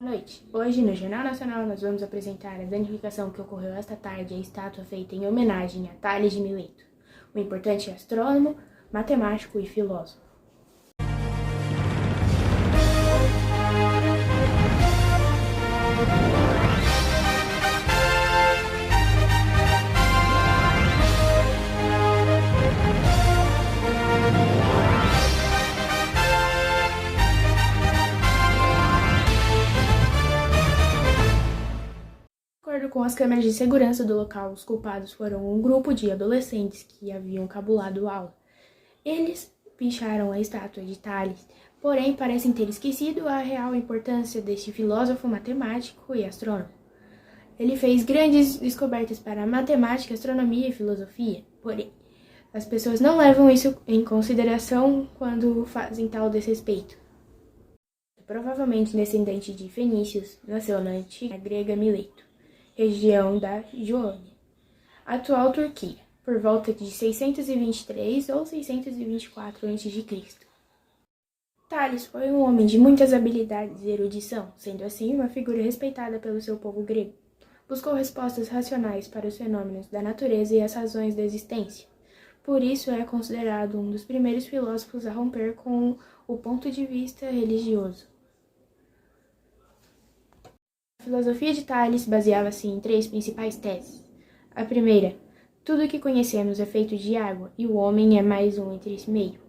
Boa noite. Hoje, no Jornal Nacional, nós vamos apresentar a danificação que ocorreu esta tarde à estátua feita em homenagem a Tales de Mileto, um importante astrônomo, matemático e filósofo. De acordo com as câmeras de segurança do local, os culpados foram um grupo de adolescentes que haviam cabulado a aula. Eles picharam a estátua de Tales, porém parecem ter esquecido a real importância deste filósofo matemático e astrônomo. Ele fez grandes descobertas para a matemática, astronomia e filosofia, porém as pessoas não levam isso em consideração quando fazem tal desrespeito. Provavelmente descendente de fenícios, nasceu na antiga grega Mileto, região da Joânia, atual Turquia, por volta de 623 ou 624 a.C. Tales foi um homem de muitas habilidades e erudição, sendo assim uma figura respeitada pelo seu povo grego. Buscou respostas racionais para os fenômenos da natureza e as razões da existência. Por isso é considerado um dos primeiros filósofos a romper com o ponto de vista religioso. A filosofia de Tales baseava-se em três principais teses. A primeira, tudo o que conhecemos é feito de água e o homem é mais um entre esse meio.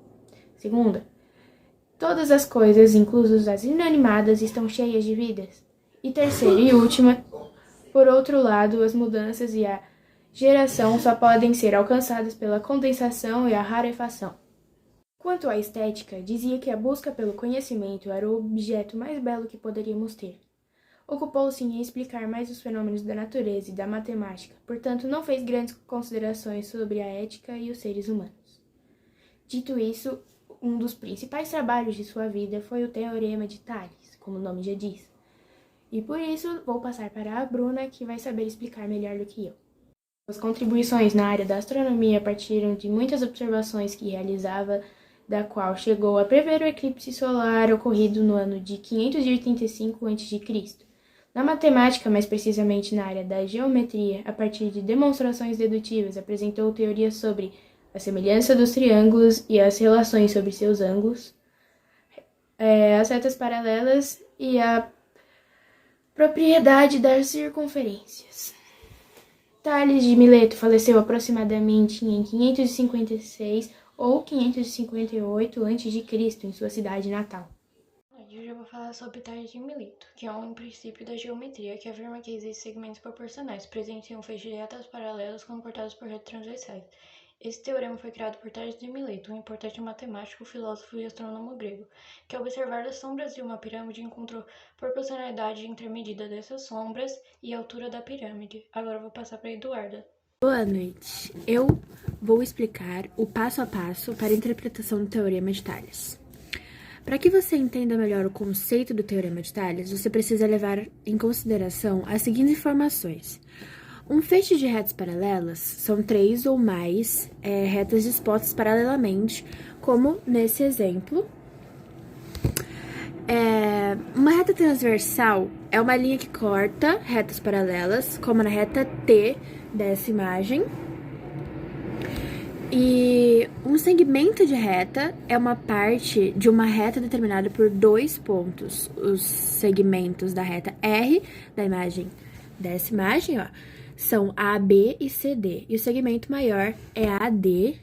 Segunda, todas as coisas, incluso as inanimadas, estão cheias de vidas. E terceira e última, por outro lado, as mudanças e a geração só podem ser alcançadas pela condensação e a rarefação. Quanto à estética, dizia que a busca pelo conhecimento era o objeto mais belo que poderíamos ter. Ocupou-se em explicar mais os fenômenos da natureza e da matemática, portanto não fez grandes considerações sobre a ética e os seres humanos. Dito isso, um dos principais trabalhos de sua vida foi o Teorema de Tales, como o nome já diz. E por isso vou passar para a Bruna, que vai saber explicar melhor do que eu. Suas contribuições na área da astronomia partiram de muitas observações que realizava, da qual chegou a prever o eclipse solar ocorrido no ano de 585 a.C. Na matemática, mais precisamente na área da geometria, a partir de demonstrações dedutivas, apresentou teorias sobre a semelhança dos triângulos e as relações sobre seus ângulos, as retas paralelas e a propriedade das circunferências. Tales de Mileto faleceu aproximadamente em 556 ou 558 a.C. em sua cidade natal. Hoje eu vou falar sobre Tales de Mileto, que é um princípio da geometria que afirma que existem segmentos proporcionais presentes em um feixe de retas paralelas quando cortados por retas transversais. Esse teorema foi criado por Tales de Mileto, um importante matemático, filósofo e astrônomo grego, que ao observar as sombras de uma pirâmide encontrou proporcionalidade entre a medida dessas sombras e a altura da pirâmide. Agora eu vou passar para a Eduarda. Boa noite. Eu vou explicar o passo a passo para a interpretação do Teorema de Tales. Para que você entenda melhor o conceito do Teorema de Tales, você precisa levar em consideração as seguintes informações. Um feixe de retas paralelas são três ou mais retas dispostas paralelamente, como nesse exemplo. Uma reta transversal é uma linha que corta retas paralelas, como na reta T dessa imagem. E um segmento de reta é uma parte de uma reta determinada por dois pontos. Os segmentos da reta R dessa imagem, são AB e CD. E o segmento maior é AD.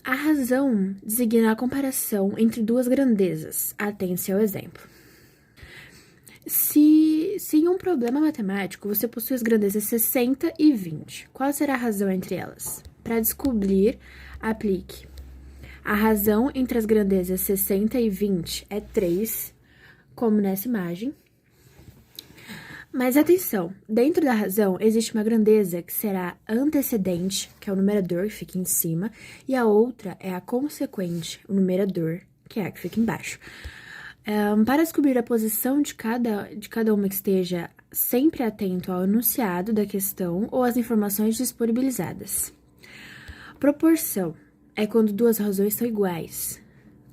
A razão designa a comparação entre duas grandezas. Atente ao exemplo. Se em um problema matemático você possui as grandezas 60 e 20, qual será a razão entre elas? Para descobrir, aplique. A razão entre as grandezas 60 e 20 é 3, como nessa imagem. Mas atenção, dentro da razão existe uma grandeza que será antecedente, que é o numerador, que fica em cima, e a outra é a consequente, o numerador, que é a que fica embaixo. Para descobrir a posição de cada uma que esteja sempre atento ao enunciado da questão ou às informações disponibilizadas. Proporção é quando duas razões são iguais.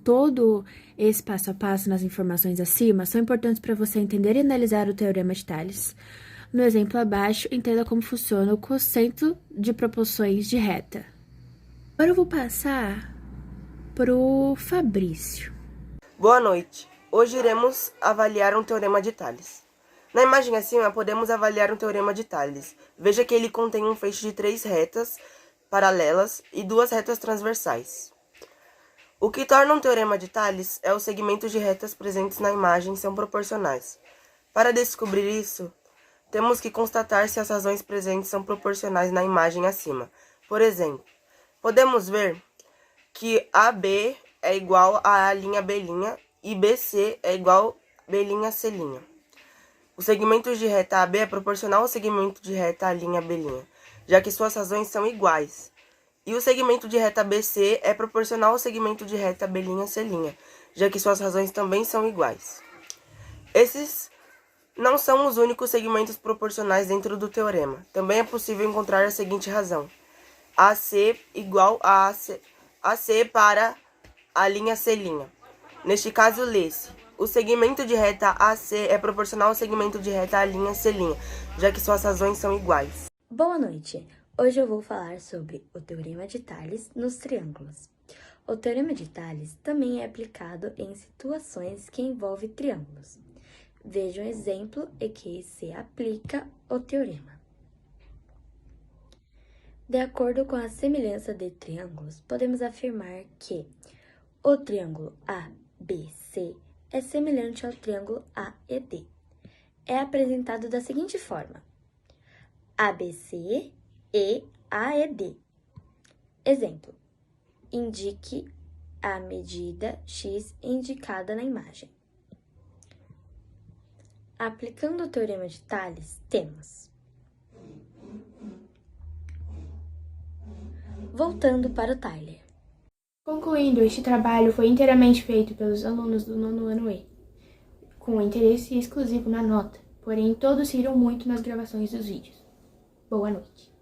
Todo Esse passo a passo nas informações acima são importantes para você entender e analisar o Teorema de Tales. No exemplo abaixo, entenda como funciona o quociente de proporções de reta. Agora eu vou passar pro Fabrício. Boa noite. Hoje iremos avaliar um teorema de Tales. Na imagem acima, podemos avaliar um teorema de Tales. Veja que ele contém um feixe de 3 retas paralelas e 2 retas transversais. O que torna um teorema de Tales é os segmentos de retas presentes na imagem são proporcionais. Para descobrir isso, temos que constatar se as razões presentes são proporcionais na imagem acima. Por exemplo, podemos ver que AB é igual a B' e BC é igual B'C'. O segmento de reta AB é proporcional ao segmento de reta B'B', já que suas razões são iguais. E o segmento de reta BC é proporcional ao segmento de reta B'C', já que suas razões também são iguais. Esses não são os únicos segmentos proporcionais dentro do teorema. Também é possível encontrar a seguinte razão: AC igual a AC para a linha C'. Neste caso, lê-se: o segmento de reta AC é proporcional ao segmento de reta C', já que suas razões são iguais. Boa noite! Hoje eu vou falar sobre o Teorema de Tales nos triângulos. O Teorema de Tales também é aplicado em situações que envolvem triângulos. Veja um exemplo em que se aplica o teorema. De acordo com a semelhança de triângulos, podemos afirmar que o triângulo ABC é semelhante ao triângulo AED. É apresentado da seguinte forma: ABC e AED. Exemplo: indique a medida x indicada na imagem. Aplicando o Teorema de Tales, temos. Voltando para o Tyler. Concluindo, este trabalho foi inteiramente feito pelos alunos do 9º ano E, com interesse exclusivo na nota, porém todos riram muito nas gravações dos vídeos. Boa noite.